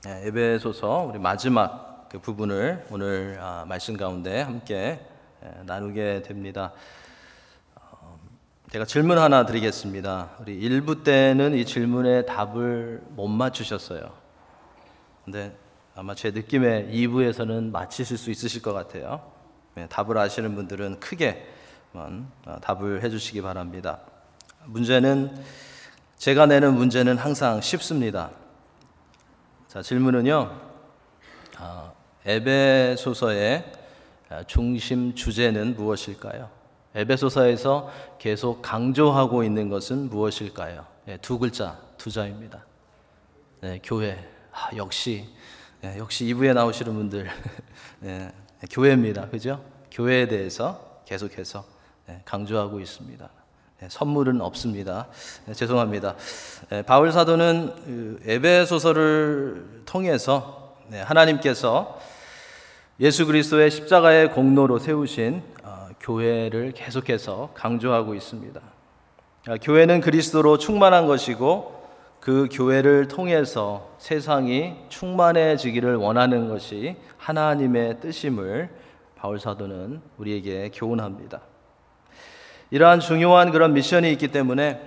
에베소서 우리 마지막 그 부분을 오늘 말씀 가운데 함께 나누게 됩니다. 제가 질문 하나 드리겠습니다. 우리 1부 때는 이 질문에 답을 못 맞추셨어요. 근데 아마 제 느낌에 2부에서는 맞히실 수 있으실 것 같아요. 답을 아시는 분들은 크게 답을 해주시기 바랍니다. 제가 내는 문제는 항상 쉽습니다. 자, 질문은요, 에베소서의 중심 주제는 무엇일까요? 에베소서에서 계속 강조하고 있는 것은 무엇일까요? 두 글자, 두 자입니다. 교회. 역시 2부에 나오시는 분들 교회입니다. 그죠? 교회에 대해서 계속해서 강조하고 있습니다. 선물은 없습니다. 죄송합니다. 바울 사도는 에베소서를 통해서 하나님께서 예수 그리스도의 십자가의 공로로 세우신 교회를 계속해서 강조하고 있습니다. 교회는 그리스도로 충만한 것이고 그 교회를 통해서 세상이 충만해지기를 원하는 것이 하나님의 뜻임을 바울 사도는 우리에게 교훈합니다. 이러한 중요한 그런 미션이 있기 때문에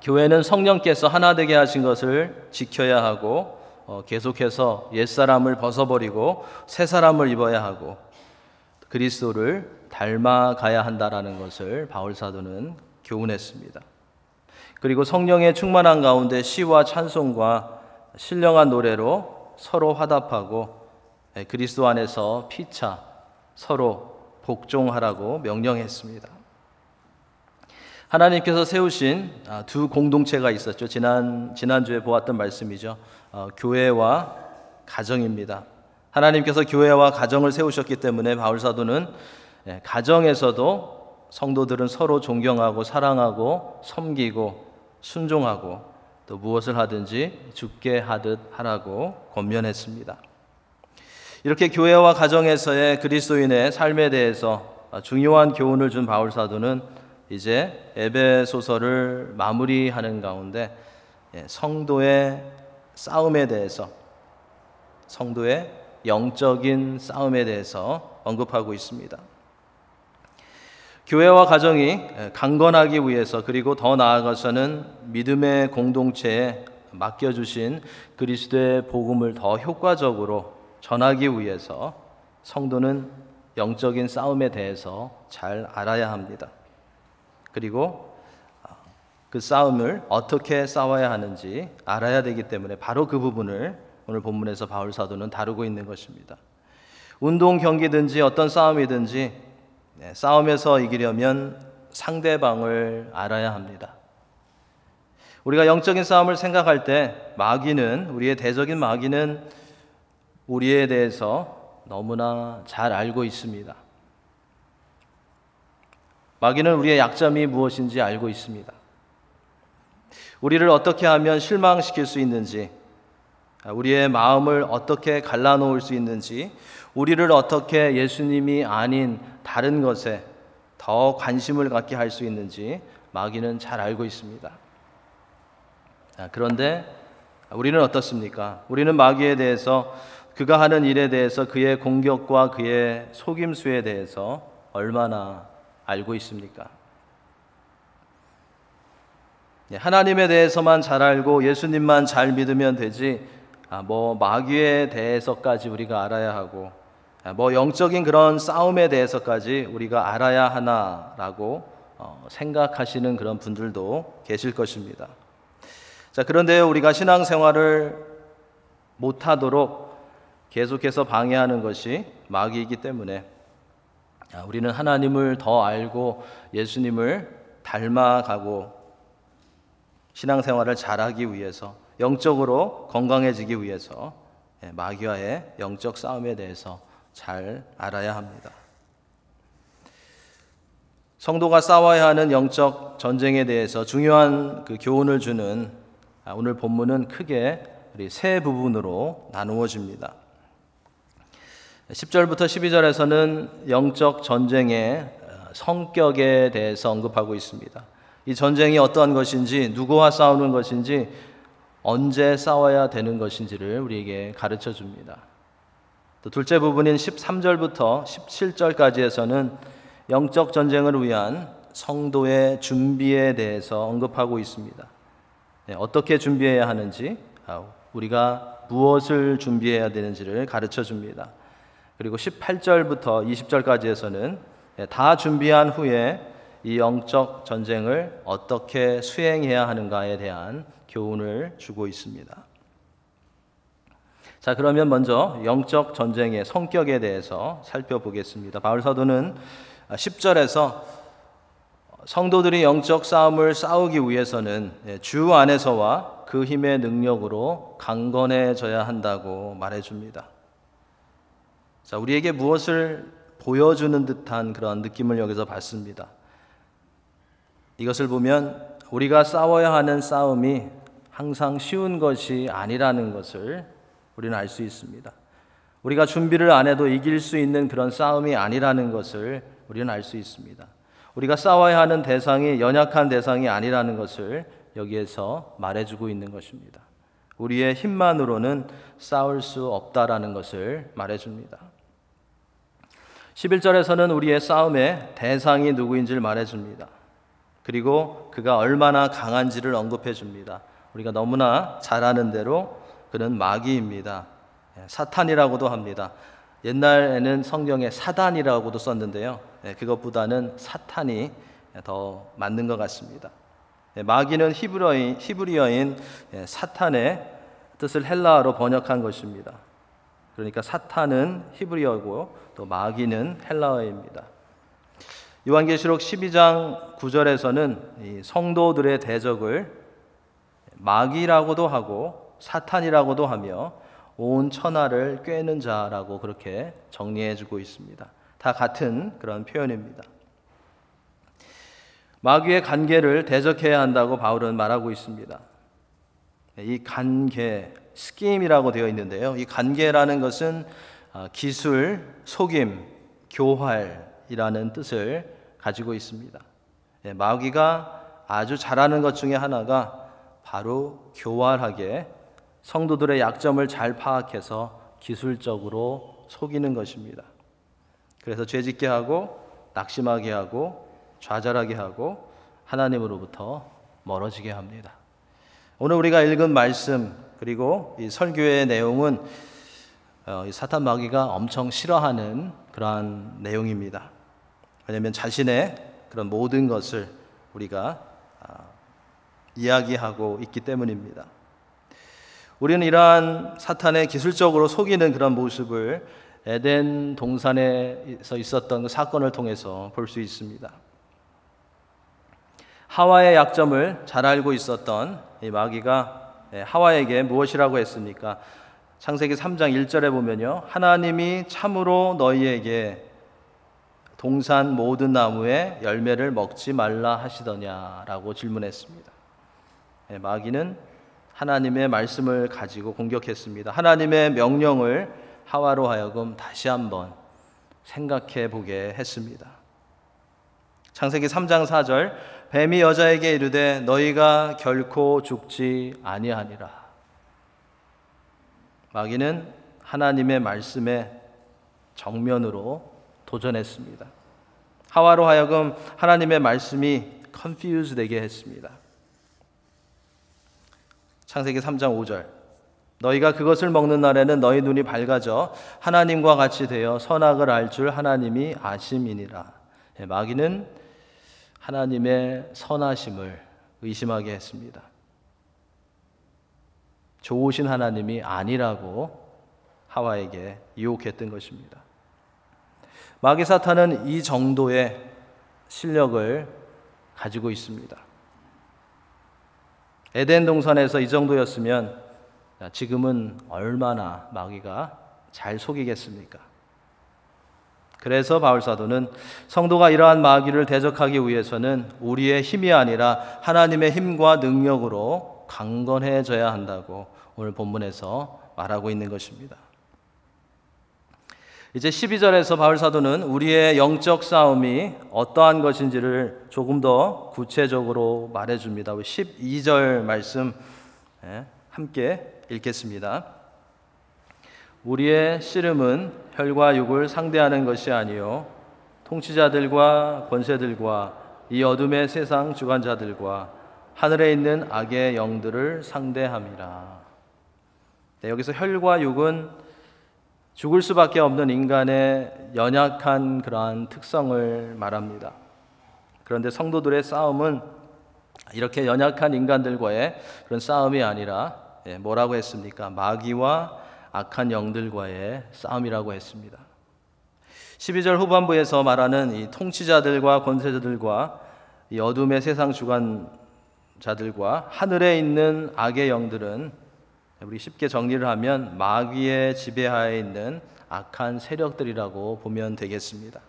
교회는 성령께서 하나 되게 하신 것을 지켜야 하고 계속해서 옛사람을 벗어버리고 새 사람을 입어야 하고 그리스도를 닮아가야 한다라는 것을 바울 사도는 교훈했습니다. 그리고 성령의 충만한 가운데 시와 찬송과 신령한 노래로 서로 화답하고 그리스도 안에서 피차 서로 복종하라고 명령했습니다. 하나님께서 세우신 두 공동체가 있었죠. 지난주에 보았던 말씀이죠. 교회와 가정입니다. 하나님께서 교회와 가정을 세우셨기 때문에 바울 사도는 가정에서도 성도들은 서로 존경하고 사랑하고 섬기고 순종하고 또 무엇을 하든지 주께 하듯 하라고 권면했습니다. 이렇게 교회와 가정에서의 그리스도인의 삶에 대해서 중요한 교훈을 준 바울 사도는 이제 에베소서를 마무리하는 가운데 성도의 싸움에 대해서, 성도의 영적인 싸움에 대해서 언급하고 있습니다. 교회와 가정이 강건하기 위해서, 그리고 더 나아가서는 믿음의 공동체에 맡겨주신 그리스도의 복음을 더 효과적으로 전하기 위해서 성도는 영적인 싸움에 대해서 잘 알아야 합니다. 그리고 그 싸움을 어떻게 싸워야 하는지 알아야 되기 때문에 바로 그 부분을 오늘 본문에서 바울 사도는 다루고 있는 것입니다. 운동 경기든지 어떤 싸움이든지 싸움에서 이기려면 상대방을 알아야 합니다. 우리가 영적인 싸움을 생각할 때 우리의 대적인 마귀는 우리에 대해서 너무나 잘 알고 있습니다. 마귀는 우리의 약점이 무엇인지 알고 있습니다. 우리를 어떻게 하면 실망시킬 수 있는지, 우리의 마음을 어떻게 갈라놓을 수 있는지, 우리를 어떻게 예수님이 아닌 다른 것에 더 관심을 갖게 할 수 있는지 마귀는 잘 알고 있습니다. 그런데 우리는 어떻습니까? 우리는 마귀에 대해서, 그가 하는 일에 대해서, 그의 공격과 그의 속임수에 대해서 얼마나 알고 있습니까? 하나님에 대해서만 잘 알고 예수님만 잘 믿으면 되지, 마귀에 대해서까지 우리가 알아야 하고, 영적인 그런 싸움에 대해서까지 우리가 알아야 하나라고 생각하시는 그런 분들도 계실 것입니다. 자, 그런데 우리가 신앙생활을 못하도록 계속해서 방해하는 것이 마귀이기 때문에 우리는 하나님을 더 알고 예수님을 닮아가고 신앙생활을 잘하기 위해서, 영적으로 건강해지기 위해서 마귀와의 영적 싸움에 대해서 잘 알아야 합니다. 성도가 싸워야 하는 영적 전쟁에 대해서 중요한 그 교훈을 주는 오늘 본문은 크게 우리 세 부분으로 나누어집니다. 10절부터 12절에서는 영적 전쟁의 성격에 대해서 언급하고 있습니다. 이 전쟁이 어떠한 것인지, 누구와 싸우는 것인지 언제 싸워야 되는 것인지를 우리에게 가르쳐 줍니다. 또 둘째 부분인 13절부터 17절까지에서는 영적 전쟁을 위한 성도의 준비에 대해서 언급하고 있습니다. 어떻게 준비해야 하는지, 우리가 무엇을 준비해야 되는지를 가르쳐 줍니다. 그리고 18절부터 20절까지에서는 다 준비한 후에 이 영적 전쟁을 어떻게 수행해야 하는가에 대한 교훈을 주고 있습니다. 자, 그러면 먼저 영적 전쟁의 성격에 대해서 살펴보겠습니다. 바울 사도는 10절에서 성도들이 영적 싸움을 싸우기 위해서는 주 안에서와 그 힘의 능력으로 강건해져야 한다고 말해줍니다. 자, 우리에게 무엇을 보여주는 듯한 그런 느낌을 여기서 받습니다. 이것을 보면 우리가 싸워야 하는 싸움이 항상 쉬운 것이 아니라는 것을 우리는 알 수 있습니다. 우리가 준비를 안 해도 이길 수 있는 그런 싸움이 아니라는 것을 우리는 알 수 있습니다. 우리가 싸워야 하는 대상이 연약한 대상이 아니라는 것을 여기에서 말해주고 있는 것입니다. 우리의 힘만으로는 싸울 수 없다라는 것을 말해줍니다. 11절에서는 우리의 싸움의 대상이 누구인지를 말해줍니다. 그리고 그가 얼마나 강한지를 언급해 줍니다. 우리가 너무나 잘 아는 대로 그는 마귀입니다. 사탄이라고도 합니다. 옛날에는 성경에 사단이라고도 썼는데요. 그것보다는 사탄이 더 맞는 것 같습니다. 마귀는 히브리어인 사탄의 뜻을 헬라어로 번역한 것입니다. 그러니까 사탄은 히브리어고 또 마귀는 헬라어입니다. 요한계시록 12장 9절에서는 이 성도들의 대적을 마귀라고도 하고 사탄이라고도 하며 온 천하를 꿰는 자라고 그렇게 정리해주고 있습니다. 다 같은 그런 표현입니다. 마귀의 간계를 대적해야 한다고 바울은 말하고 있습니다. 이 간계, 스킴이라고 되어 있는데요. 이 간계라는 것은 기술, 속임, 교활이라는 뜻을 가지고 있습니다. 마귀가 아주 잘하는 것 중에 하나가 바로 교활하게 성도들의 약점을 잘 파악해서 기술적으로 속이는 것입니다. 그래서 죄짓게 하고 낙심하게 하고 좌절하게 하고 하나님으로부터 멀어지게 합니다. 오늘 우리가 읽은 말씀 그리고 이 설교의 내용은 이 사탄 마귀가 엄청 싫어하는 그러한 내용입니다. 왜냐하면 자신의 그런 모든 것을 우리가 이야기하고 있기 때문입니다. 우리는 이러한 사탄의 기술적으로 속이는 그런 모습을 에덴 동산에서 있었던 그 사건을 통해서 볼 수 있습니다. 하와의 약점을 잘 알고 있었던 이 마귀가 하와에게 무엇이라고 했습니까? 창세기 3장 1절에 보면요, 하나님이 참으로 너희에게 동산 모든 나무의 열매를 먹지 말라 하시더냐라고 질문했습니다. 마귀는 하나님의 말씀을 가지고 공격했습니다. 하나님의 명령을 하와로 하여금 다시 한번 생각해 보게 했습니다. 창세기 3장 4절, 뱀이 여자에게 이르되 너희가 결코 죽지 아니하니라. 마귀는 하나님의 말씀에 정면으로 도전했습니다. 하와로 하여금 하나님의 말씀이 confused 되게 했습니다. 창세기 3장 5절, 너희가 그것을 먹는 날에는 너희 눈이 밝아져 하나님과 같이 되어 선악을 알 줄 하나님이 아심이니라. 마귀는 하나님의 선하심을 의심하게 했습니다. 좋으신 하나님이 아니라고 하와에게 유혹했던 것입니다. 마귀 사탄은 이 정도의 실력을 가지고 있습니다. 에덴 동산에서 이 정도였으면 지금은 얼마나 마귀가 잘 속이겠습니까? 그래서 바울 사도는 성도가 이러한 마귀를 대적하기 위해서는 우리의 힘이 아니라 하나님의 힘과 능력으로 강건해져야 한다고 오늘 본문에서 말하고 있는 것입니다. 이제 12절에서 바울 사도는 우리의 영적 싸움이 어떠한 것인지를 조금 더 구체적으로 말해줍니다. 12절 말씀 함께 읽겠습니다. 우리의 씨름은 혈과 육을 상대하는 것이 아니요 통치자들과 권세들과 이 어둠의 세상 주관자들과 하늘에 있는 악의 영들을 상대함이라. 여기서 혈과 육은 죽을 수밖에 없는 인간의 연약한 그러한 특성을 말합니다. 그런데 성도들의 싸움은 이렇게 연약한 인간들과의 그런 싸움이 아니라 뭐라고 했습니까? 마귀와 악한 영들과의 싸움이라고 했습니다. 12절 후반부에서 말하는 이 통치자들과 권세자들과 이 어둠의 세상 주관자들과 하늘에 있는 악의 영들은 우리 쉽게 정리를 하면 마귀의 지배하에 있는 악한 세력들이라고 보면 되겠습니다.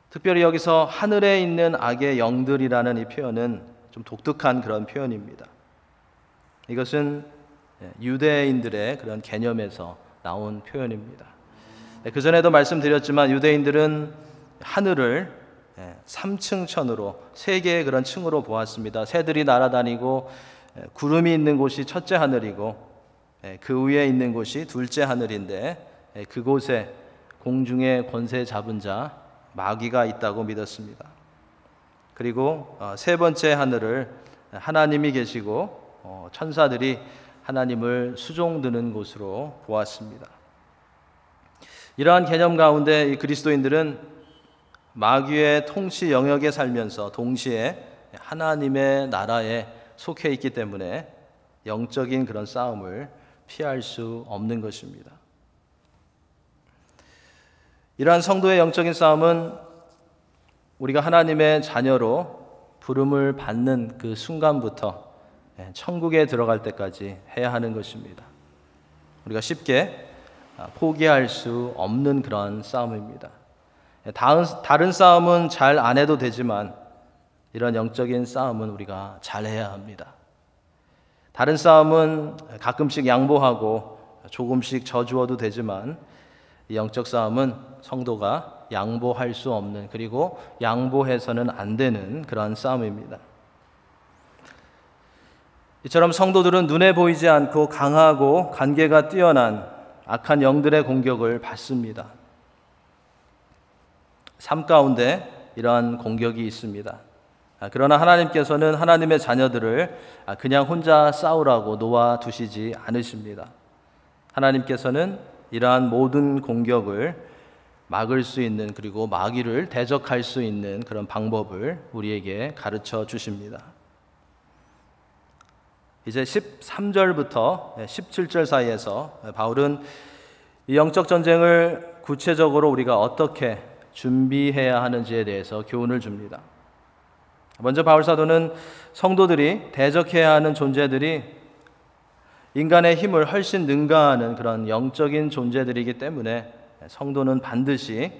특별히 여기서 하늘에 있는 악의 영들이라는 이 표현은 좀 독특한 그런 표현입니다. 이것은 유대인들의 그런 개념에서 나온 표현입니다. 그전에도 말씀드렸지만 유대인들은 하늘을 3층 천으로 세 개의 그런 층으로 보았습니다. 새들이 날아다니고 구름이 있는 곳이 첫째 하늘이고 그 위에 있는 곳이 둘째 하늘인데 그곳에 공중의 권세 잡은 자 마귀가 있다고 믿었습니다. 그리고 세 번째 하늘을 하나님이 계시고 천사들이 하나님을 수종드는 곳으로 보았습니다. 이러한 개념 가운데 이 그리스도인들은 마귀의 통치 영역에 살면서 동시에 하나님의 나라에 속해 있기 때문에 영적인 그런 싸움을 피할 수 없는 것입니다. 이러한 성도의 영적인 싸움은 우리가 하나님의 자녀로 부름을 받는 그 순간부터 천국에 들어갈 때까지 해야 하는 것입니다. 우리가 쉽게 포기할 수 없는 그런 싸움입니다. 다른 싸움은 잘 안 해도 되지만 이런 영적인 싸움은 우리가 잘해야 합니다. 다른 싸움은 가끔씩 양보하고 조금씩 져주어도 되지만 이 영적 싸움은 성도가 양보할 수 없는, 그리고 양보해서는 안 되는 그러한 싸움입니다. 이처럼 성도들은 눈에 보이지 않고 강하고 관계가 뛰어난 악한 영들의 공격을 받습니다. 삶 가운데 이러한 공격이 있습니다. 그러나 하나님께서는 하나님의 자녀들을 그냥 혼자 싸우라고 놓아두시지 않으십니다. 하나님께서는 이러한 모든 공격을 막을 수 있는, 그리고 마귀를 대적할 수 있는 그런 방법을 우리에게 가르쳐 주십니다. 이제 13절부터 17절 사이에서 바울은 이 영적 전쟁을 구체적으로 우리가 어떻게 준비해야 하는지에 대해서 교훈을 줍니다. 먼저 바울 사도는 성도들이 대적해야 하는 존재들이 인간의 힘을 훨씬 능가하는 그런 영적인 존재들이기 때문에 성도는 반드시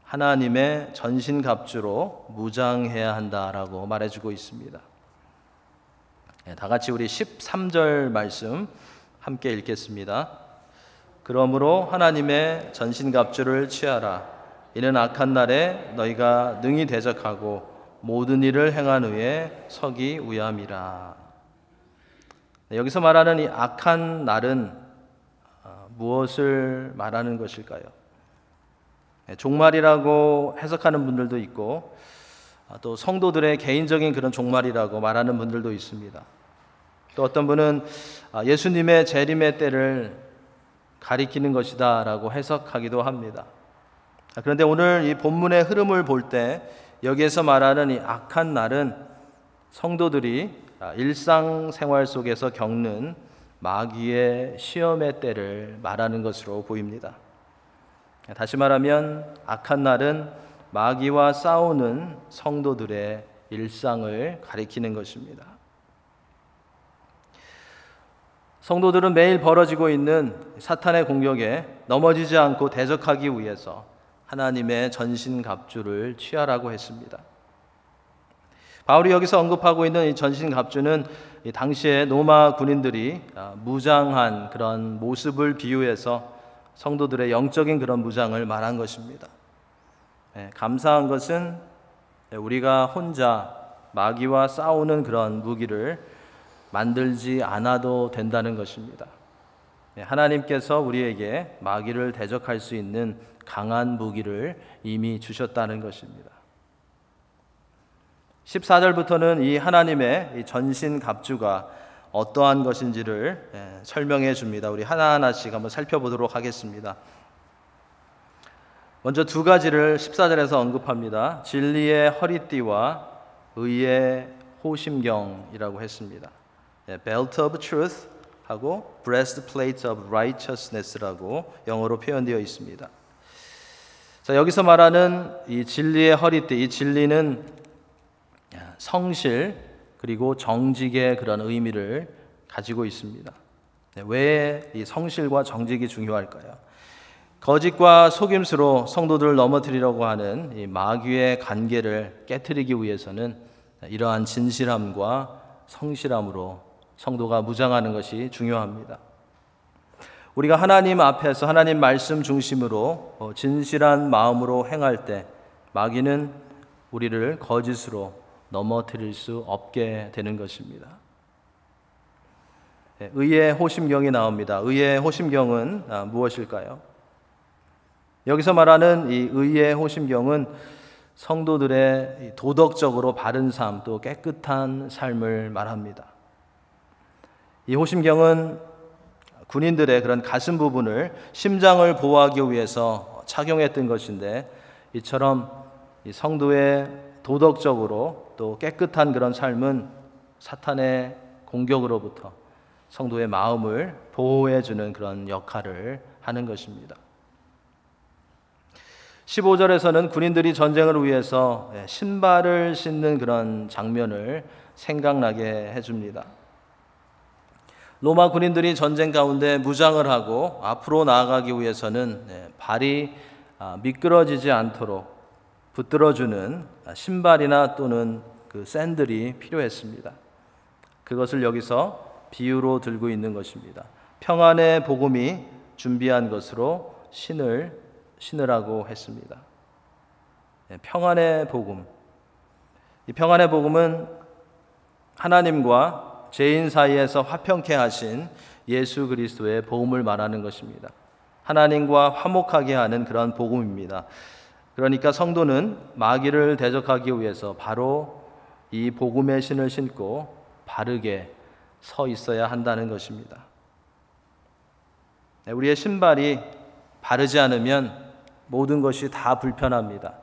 하나님의 전신갑주로 무장해야 한다라고 말해주고 있습니다. 다 같이 우리 13절 말씀 함께 읽겠습니다. 그러므로 하나님의 전신갑주를 취하라. 이는 악한 날에 너희가 능히 대적하고 모든 일을 행한 후에 서기 위함이라. 여기서 말하는 이 악한 날은 무엇을 말하는 것일까요? 종말이라고 해석하는 분들도 있고 또 성도들의 개인적인 그런 종말이라고 말하는 분들도 있습니다. 또 어떤 분은 예수님의 재림의 때를 가리키는 것이다 라고 해석하기도 합니다. 그런데 오늘 이 본문의 흐름을 볼 때 여기에서 말하는 이 악한 날은 성도들이 일상생활 속에서 겪는 마귀의 시험의 때를 말하는 것으로 보입니다. 다시 말하면 악한 날은 마귀와 싸우는 성도들의 일상을 가리키는 것입니다. 성도들은 매일 벌어지고 있는 사탄의 공격에 넘어지지 않고 대적하기 위해서 하나님의 전신갑주를 취하라고 했습니다. 바울이 여기서 언급하고 있는 이 전신갑주는 이 당시에 로마 군인들이 무장한 그런 모습을 비유해서 성도들의 영적인 그런 무장을 말한 것입니다. 감사한 것은 우리가 혼자 마귀와 싸우는 그런 무기를 만들지 않아도 된다는 것입니다. 하나님께서 우리에게 마귀를 대적할 수 있는 강한 무기를 이미 주셨다는 것입니다. 14절부터는 이 하나님의 이 전신갑주가 어떠한 것인지를 설명해 줍니다. 우리 하나하나씩 한번 살펴보도록 하겠습니다. 먼저 두 가지를 14절에서 언급합니다. 진리의 허리띠와 의의 호심경이라고 했습니다. Belt of truth 하고 breastplate of righteousness라고 영어로 표현되어 있습니다. 자, 여기서 말하는 이 진리의 허리띠, 이 진리는 성실 그리고 정직의 그런 의미를 가지고 있습니다. 왜 이 성실과 정직이 중요할까요? 거짓과 속임수로 성도들을 넘어뜨리려고 하는 이 마귀의 관계를 깨트리기 위해서는 이러한 진실함과 성실함으로 성도가 무장하는 것이 중요합니다. 우리가 하나님 앞에서 하나님 말씀 중심으로 진실한 마음으로 행할 때 마귀는 우리를 거짓으로 넘어뜨릴 수 없게 되는 것입니다. 의의 호심경이 나옵니다. 의의 호심경은 무엇일까요? 여기서 말하는 이 의의 호심경은 성도들의 도덕적으로 바른 삶, 또 깨끗한 삶을 말합니다. 이 호심경은 군인들의 그런 가슴 부분을 심장을 보호하기 위해서 착용했던 것인데, 이처럼 이 성도의 도덕적으로 또 깨끗한 그런 삶은 사탄의 공격으로부터 성도의 마음을 보호해주는 그런 역할을 하는 것입니다. 15절에서는 군인들이 전쟁을 위해서 신발을 신는 그런 장면을 생각나게 해줍니다. 로마 군인들이 전쟁 가운데 무장을 하고 앞으로 나아가기 위해서는 발이 미끄러지지 않도록 붙들어주는 신발이나 또는 그 샌들이 필요했습니다. 그것을 여기서 비유로 들고 있는 것입니다. 평안의 복음이 준비한 것으로 신으라고 했습니다. 평안의 복음. 이 평안의 복음은 하나님과 죄인 사이에서 화평케 하신 예수 그리스도의 복음을 말하는 것입니다. 하나님과 화목하게 하는 그런 복음입니다. 그러니까 성도는 마귀를 대적하기 위해서 바로 이 복음의 신을 신고 바르게 서 있어야 한다는 것입니다. 우리의 신발이 바르지 않으면 모든 것이 다 불편합니다.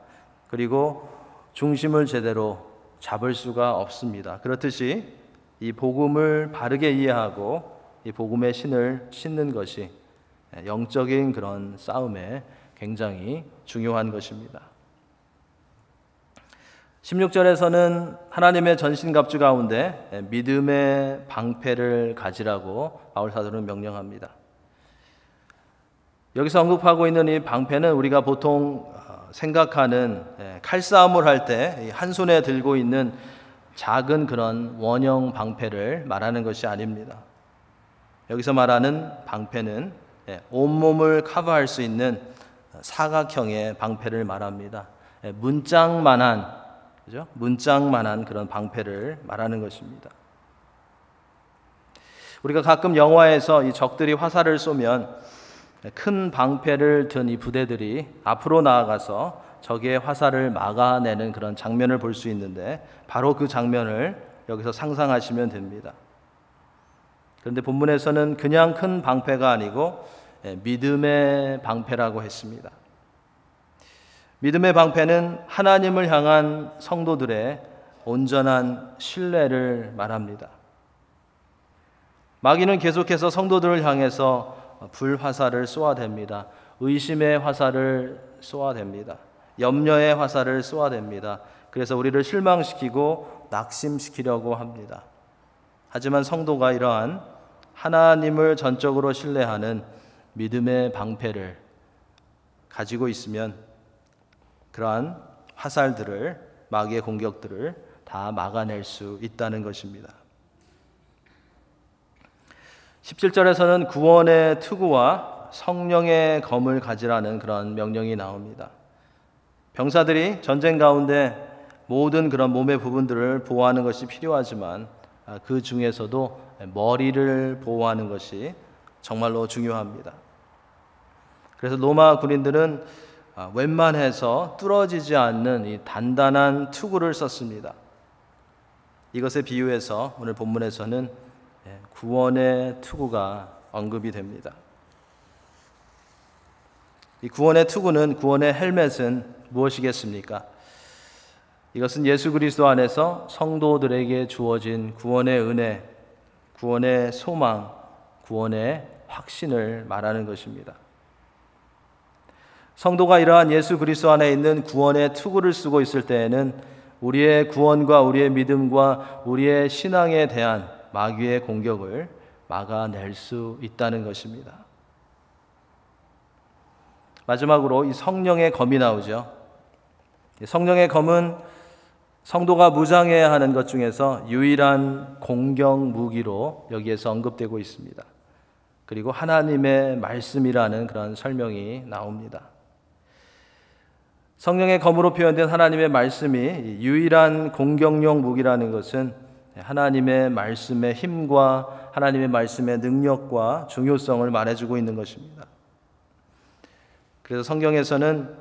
그리고 중심을 제대로 잡을 수가 없습니다. 그렇듯이 이 복음을 바르게 이해하고 이 복음의 신을 신는 것이 영적인 그런 싸움에 굉장히 중요한 것입니다. 16절에서는 하나님의 전신갑주 가운데 믿음의 방패를 가지라고 바울 사도는 명령합니다. 여기서 언급하고 있는 이 방패는 우리가 보통 생각하는 칼싸움을 할 때 한 손에 들고 있는 작은 그런 원형 방패를 말하는 것이 아닙니다. 여기서 말하는 방패는 온몸을 커버할 수 있는 사각형의 방패를 말합니다. 문짝만한 그런 방패를 말하는 것입니다. 우리가 가끔 영화에서 이 적들이 화살을 쏘면 큰 방패를 든 이 부대들이 앞으로 나아가서 적의 화살을 막아내는 그런 장면을 볼 수 있는데, 바로 그 장면을 여기서 상상하시면 됩니다. 그런데 본문에서는 그냥 큰 방패가 아니고 믿음의 방패라고 했습니다. 믿음의 방패는 하나님을 향한 성도들의 온전한 신뢰를 말합니다. 마귀는 계속해서 성도들을 향해서 불화살을 쏘아댑니다. 의심의 화살을 쏘아댑니다. 염려의 화살을 쏘아댑니다. 그래서 우리를 실망시키고 낙심시키려고 합니다. 하지만 성도가 이러한 하나님을 전적으로 신뢰하는 믿음의 방패를 가지고 있으면 그러한 화살들을, 마귀의 공격들을 다 막아낼 수 있다는 것입니다. 17절에서는 구원의 투구와 성령의 검을 가지라는 그런 명령이 나옵니다. 병사들이 전쟁 가운데 모든 그런 몸의 부분들을 보호하는 것이 필요하지만 그 중에서도 머리를 보호하는 것이 정말로 중요합니다. 그래서 로마 군인들은 웬만해서 뚫어지지 않는 이 단단한 투구를 썼습니다. 이것에 비유해서 오늘 본문에서는 구원의 투구가 언급이 됩니다. 이 구원의 투구는, 구원의 헬멧은 무엇이겠습니까? 이것은 예수 그리스도 안에서 성도들에게 주어진 구원의 은혜, 구원의 소망, 구원의 확신을 말하는 것입니다. 성도가 이러한 예수 그리스도 안에 있는 구원의 투구를 쓰고 있을 때에는 우리의 구원과 우리의 믿음과 우리의 신앙에 대한 마귀의 공격을 막아낼 수 있다는 것입니다. 마지막으로 이 성령의 검이 나오죠. 성령의 검은 성도가 무장해야 하는 것 중에서 유일한 공격 무기로 여기에서 언급되고 있습니다. 그리고 하나님의 말씀이라는 그런 설명이 나옵니다. 성령의 검으로 표현된 하나님의 말씀이 유일한 공격용 무기라는 것은 하나님의 말씀의 힘과 하나님의 말씀의 능력과 중요성을 말해주고 있는 것입니다. 그래서 성경에서는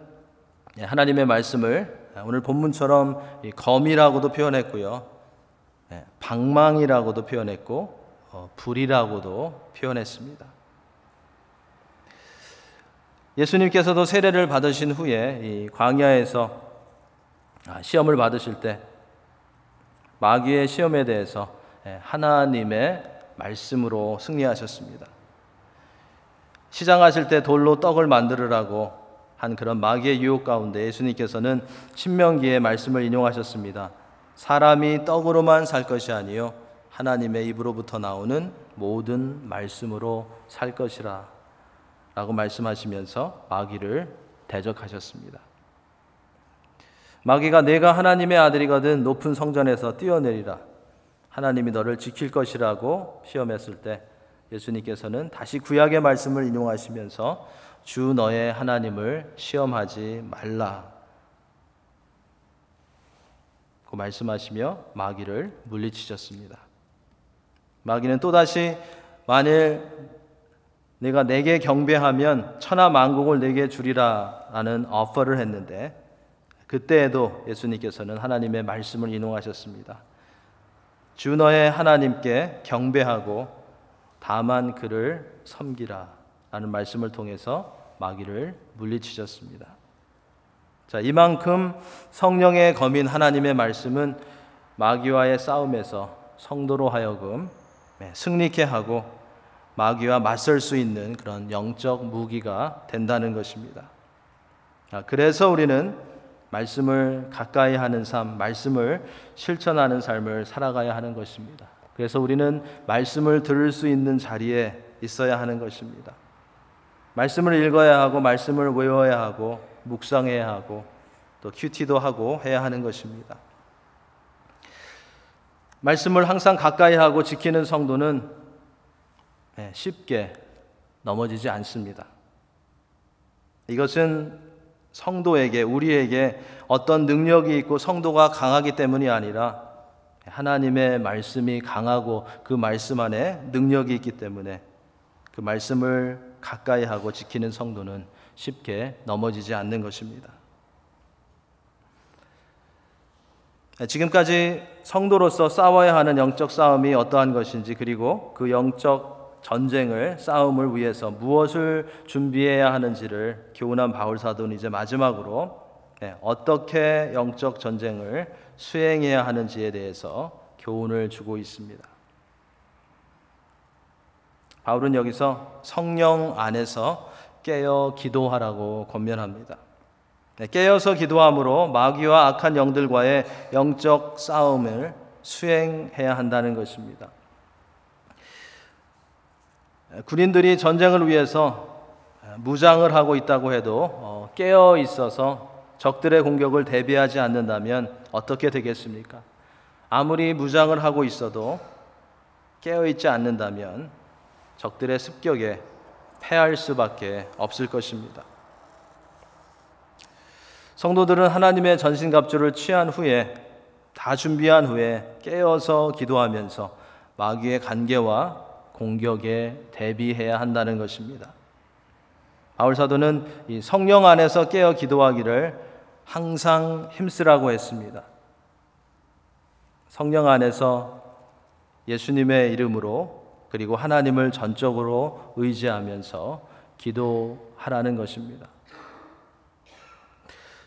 하나님의 말씀을 오늘 본문처럼 검이라고도 표현했고요, 방망이라고도 표현했고, 불이라고도 표현했습니다. 예수님께서도 세례를 받으신 후에 이 광야에서 시험을 받으실 때 마귀의 시험에 대해서 하나님의 말씀으로 승리하셨습니다. 시장하실 때 돌로 떡을 만들으라고 한 그런 마귀의 유혹 가운데 예수님께서는 신명기의 말씀을 인용하셨습니다. 사람이 떡으로만 살 것이 아니요 하나님의 입으로부터 나오는 모든 말씀으로 살 것이라 라고 말씀하시면서 마귀를 대적하셨습니다. 마귀가 내가 하나님의 아들이거든 높은 성전에서 뛰어내리라, 하나님이 너를 지킬 것이라고 시험했을 때 예수님께서는 다시 구약의 말씀을 인용하시면서 주 너의 하나님을 시험하지 말라 고 말씀하시며 마귀를 물리치셨습니다. 마귀는 또다시 만일 내가 내게 경배하면 천하 만국을 내게 주리라 라는 오퍼를 했는데, 그때에도 예수님께서는 하나님의 말씀을 인용하셨습니다. 주 너의 하나님께 경배하고 다만 그를 섬기라 라는 말씀을 통해서 마귀를 물리치셨습니다. 자, 이만큼 성령의 검인 하나님의 말씀은 마귀와의 싸움에서 성도로 하여금 승리케 하고 마귀와 맞설 수 있는 그런 영적 무기가 된다는 것입니다. 그래서 우리는 말씀을 가까이 하는 삶, 말씀을 실천하는 삶을 살아가야 하는 것입니다. 그래서 우리는 말씀을 들을 수 있는 자리에 있어야 하는 것입니다. 말씀을 읽어야 하고 말씀을 외워야 하고 묵상해야 하고 또 큐티도 하고 해야 하는 것입니다. 말씀을 항상 가까이 하고 지키는 성도는 쉽게 넘어지지 않습니다. 이것은 성도에게, 우리에게 어떤 능력이 있고 성도가 강하기 때문이 아니라 하나님의 말씀이 강하고 그 말씀 안에 능력이 있기 때문에 그 말씀을 가까이 하고 지키는 성도는 쉽게 넘어지지 않는 것입니다. 지금까지 성도로서 싸워야 하는 영적 싸움이 어떠한 것인지, 그리고 그 영적 전쟁을, 싸움을 위해서 무엇을 준비해야 하는지를 교훈한 바울 사도는 이제 마지막으로 어떻게 영적 전쟁을 수행해야 하는지에 대해서 교훈을 주고 있습니다. 바울은 여기서 성령 안에서 깨어 기도하라고 권면합니다. 깨어서 기도함으로 마귀와 악한 영들과의 영적 싸움을 수행해야 한다는 것입니다. 군인들이 전쟁을 위해서 무장을 하고 있다고 해도 깨어 있어서 적들의 공격을 대비하지 않는다면 어떻게 되겠습니까? 아무리 무장을 하고 있어도 깨어 있지 않는다면 적들의 습격에 패할 수밖에 없을 것입니다. 성도들은 하나님의 전신갑주를 취한 후에 다 준비한 후에 깨어서 기도하면서 마귀의 간계와 공격에 대비해야 한다는 것입니다. 바울 사도는 이 성령 안에서 깨어 기도하기를 항상 힘쓰라고 했습니다. 성령 안에서 예수님의 이름으로 그리고 하나님을 전적으로 의지하면서 기도하라는 것입니다.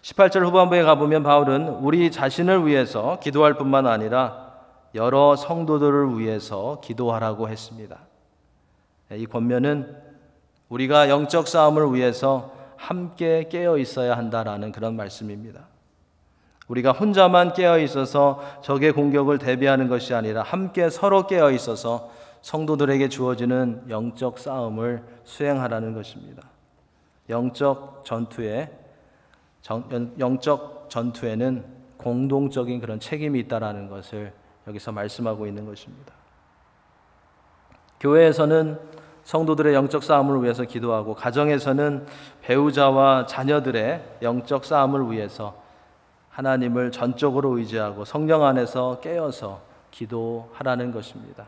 18절 후반부에 가보면 바울은 우리 자신을 위해서 기도할 뿐만 아니라 여러 성도들을 위해서 기도하라고 했습니다. 이 권면은 우리가 영적 싸움을 위해서 함께 깨어 있어야 한다라는 그런 말씀입니다. 우리가 혼자만 깨어 있어서 적의 공격을 대비하는 것이 아니라 함께 서로 깨어 있어서 성도들에게 주어지는 영적 싸움을 수행하라는 것입니다. 영적 전투에는 공동적인 그런 책임이 있다라는 것을 여기서 말씀하고 있는 것입니다. 교회에서는 성도들의 영적 싸움을 위해서 기도하고 가정에서는 배우자와 자녀들의 영적 싸움을 위해서 하나님을 전적으로 의지하고 성령 안에서 깨어서 기도하라는 것입니다.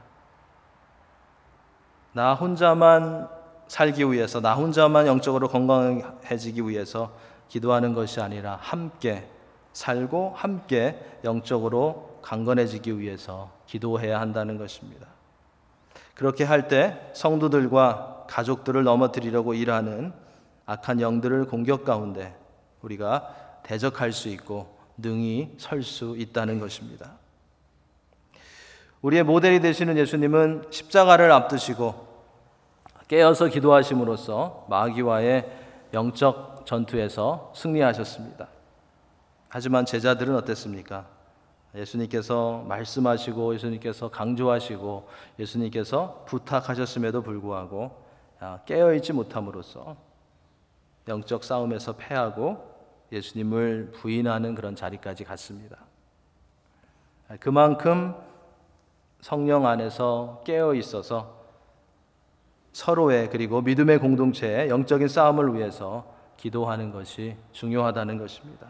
나 혼자만 살기 위해서, 나 혼자만 영적으로 건강해지기 위해서 기도하는 것이 아니라 함께 살고 함께 영적으로 강건해지기 위해서 기도해야 한다는 것입니다. 그렇게 할 때 성도들과 가족들을 넘어뜨리려고 일하는 악한 영들을 공격 가운데 우리가 대적할 수 있고 능히 설 수 있다는 것입니다. 우리의 모델이 되시는 예수님은 십자가를 앞두시고 깨어서 기도하심으로써 마귀와의 영적 전투에서 승리하셨습니다. 하지만 제자들은 어땠습니까? 예수님께서 말씀하시고 예수님께서 강조하시고 예수님께서 부탁하셨음에도 불구하고 깨어있지 못함으로써 영적 싸움에서 패하고 예수님을 부인하는 그런 자리까지 갔습니다. 그만큼 성령 안에서 깨어 있어서 서로의 그리고 믿음의 공동체의 영적인 싸움을 위해서 기도하는 것이 중요하다는 것입니다.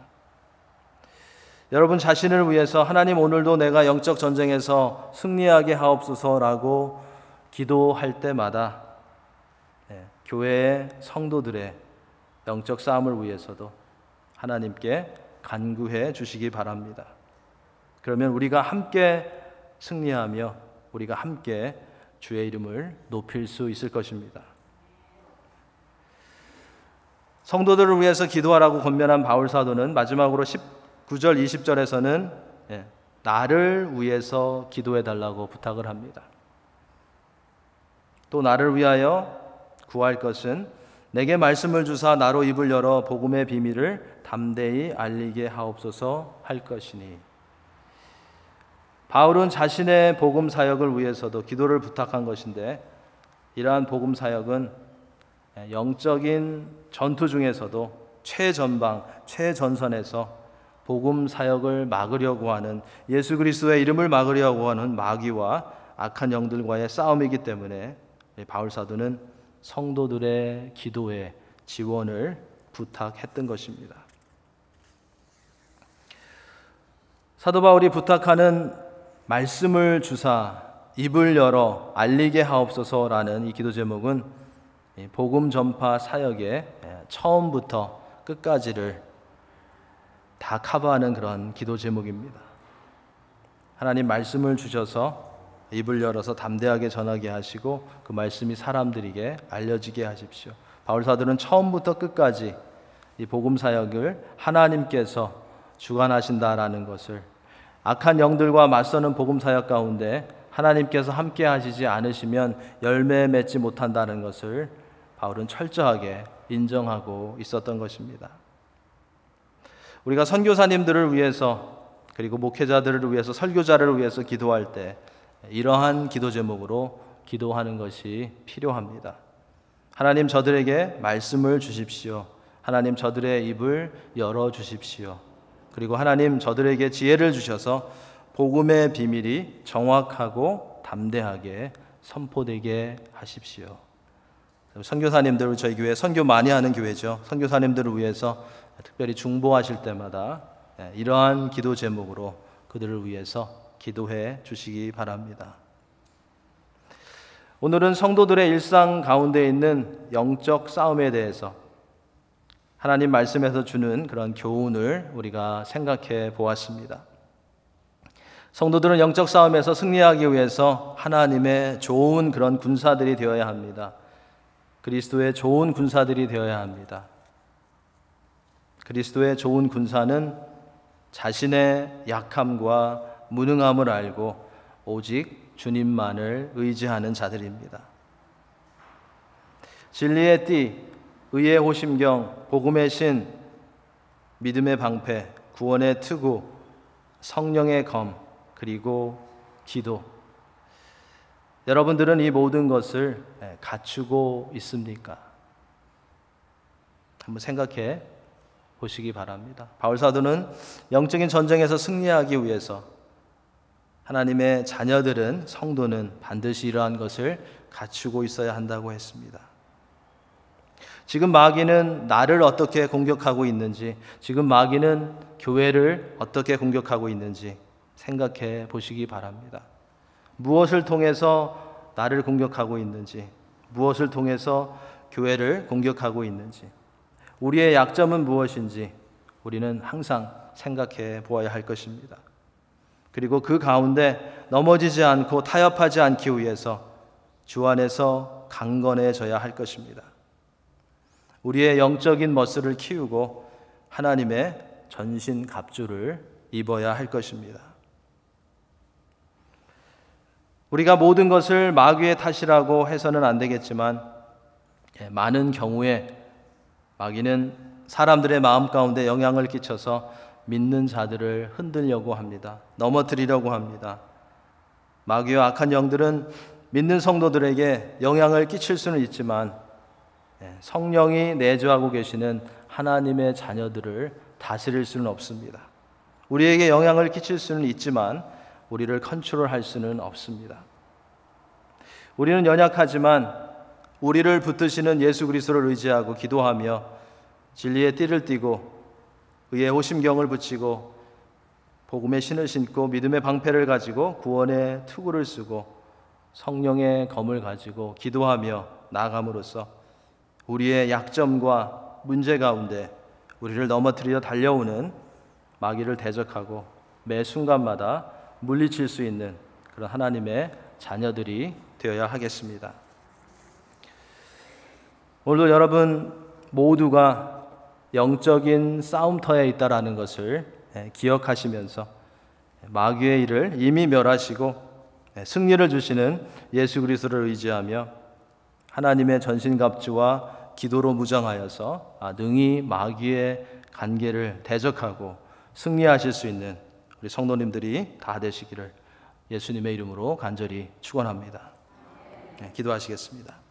여러분 자신을 위해서 하나님 오늘도 내가 영적 전쟁에서 승리하게 하옵소서라고 기도할 때마다 교회의 성도들의 영적 싸움을 위해서도 하나님께 간구해 주시기 바랍니다. 그러면 우리가 함께 승리하며 우리가 함께 주의 이름을 높일 수 있을 것입니다. 성도들을 위해서 기도하라고 권면한 바울 사도는 마지막으로 19절 20절에서는 나를 위해서 기도해 달라고 부탁을 합니다. 또 나를 위하여 구할 것은 내게 말씀을 주사 나로 입을 열어 복음의 비밀을 담대히 알리게 하옵소서 할 것이니. 바울은 자신의 복음 사역을 위해서도 기도를 부탁한 것인데 이러한 복음 사역은 영적인 전투 중에서도 최전방, 최전선에서 복음 사역을 막으려고 하는 예수 그리스도의 이름을 막으려고 하는 마귀와 악한 영들과의 싸움이기 때문에 바울 사도는 성도들의 기도에 지원을 부탁했던 것입니다. 사도 바울이 부탁하는 말씀을 주사 입을 열어 알리게 하옵소서라는 이 기도 제목은 복음 전파 사역의 처음부터 끝까지를 다 커버하는 그런 기도 제목입니다. 하나님 말씀을 주셔서 입을 열어서 담대하게 전하게 하시고 그 말씀이 사람들에게 알려지게 하십시오. 바울 사도는 처음부터 끝까지 이 복음 사역을 하나님께서 주관하신다라는 것을, 악한 영들과 맞서는 복음 사역 가운데 하나님께서 함께 하시지 않으시면 열매 맺지 못한다는 것을 바울은 철저하게 인정하고 있었던 것입니다. 우리가 선교사님들을 위해서 그리고 목회자들을 위해서 설교자를 위해서 기도할 때 이러한 기도 제목으로 기도하는 것이 필요합니다. 하나님 저들에게 말씀을 주십시오. 하나님 저들의 입을 열어주십시오. 그리고 하나님 저들에게 지혜를 주셔서 복음의 비밀이 정확하고 담대하게 선포되게 하십시오. 선교사님들, 저희 교회 선교 많이 하는 교회죠. 선교사님들을 위해서 특별히 중보하실 때마다 이러한 기도 제목으로 그들을 위해서 기도해 주시기 바랍니다. 오늘은 성도들의 일상 가운데 있는 영적 싸움에 대해서 하나님 말씀에서 주는 그런 교훈을 우리가 생각해 보았습니다. 성도들은 영적 싸움에서 승리하기 위해서 하나님의 좋은 그런 군사들이 되어야 합니다. 그리스도의 좋은 군사들이 되어야 합니다. 그리스도의 좋은 군사는 자신의 약함과 무능함을 알고 오직 주님만을 의지하는 자들입니다. 진리의 띠, 의의 호심경, 복음의 신, 믿음의 방패, 구원의 투구, 성령의 검, 그리고 기도. 여러분들은 이 모든 것을 갖추고 있습니까? 한번 생각해 보시기 바랍니다. 바울 사도는 영적인 전쟁에서 승리하기 위해서 하나님의 자녀들은, 성도는 반드시 이러한 것을 갖추고 있어야 한다고 했습니다. 지금 마귀는 나를 어떻게 공격하고 있는지, 지금 마귀는 교회를 어떻게 공격하고 있는지 생각해 보시기 바랍니다. 무엇을 통해서 나를 공격하고 있는지, 무엇을 통해서 교회를 공격하고 있는지, 우리의 약점은 무엇인지 우리는 항상 생각해 보아야 할 것입니다. 그리고 그 가운데 넘어지지 않고 타협하지 않기 위해서 주 안에서 강건해져야 할 것입니다. 우리의 영적인 머슬을 키우고 하나님의 전신갑주를 입어야 할 것입니다. 우리가 모든 것을 마귀의 탓이라고 해서는 안 되겠지만 많은 경우에 마귀는 사람들의 마음 가운데 영향을 끼쳐서 믿는 자들을 흔들려고 합니다. 넘어뜨리려고 합니다. 마귀와 악한 영들은 믿는 성도들에게 영향을 끼칠 수는 있지만 성령이 내주하고 계시는 하나님의 자녀들을 다스릴 수는 없습니다. 우리에게 영향을 끼칠 수는 있지만 우리를 컨트롤할 수는 없습니다. 우리는 연약하지만 우리를 붙드시는 예수 그리스도를 의지하고 기도하며 진리의 띠를 띠고 의의 호심경을 붙이고 복음의 신을 신고 믿음의 방패를 가지고 구원의 투구를 쓰고 성령의 검을 가지고 기도하며 나아감으로써 우리의 약점과 문제 가운데 우리를 넘어뜨리려 달려오는 마귀를 대적하고 매 순간마다 물리칠 수 있는 그런 하나님의 자녀들이 되어야 하겠습니다. 오늘도 여러분 모두가 영적인 싸움터에 있다라는 것을 기억하시면서 마귀의 일을 이미 멸하시고 승리를 주시는 예수 그리스도를 의지하며 하나님의 전신갑주와 기도로 무장하여서 능히 마귀의 간계를 대적하고 승리하실 수 있는 우리 성도님들이 다 되시기를 예수님의 이름으로 간절히 축원합니다. 기도하시겠습니다.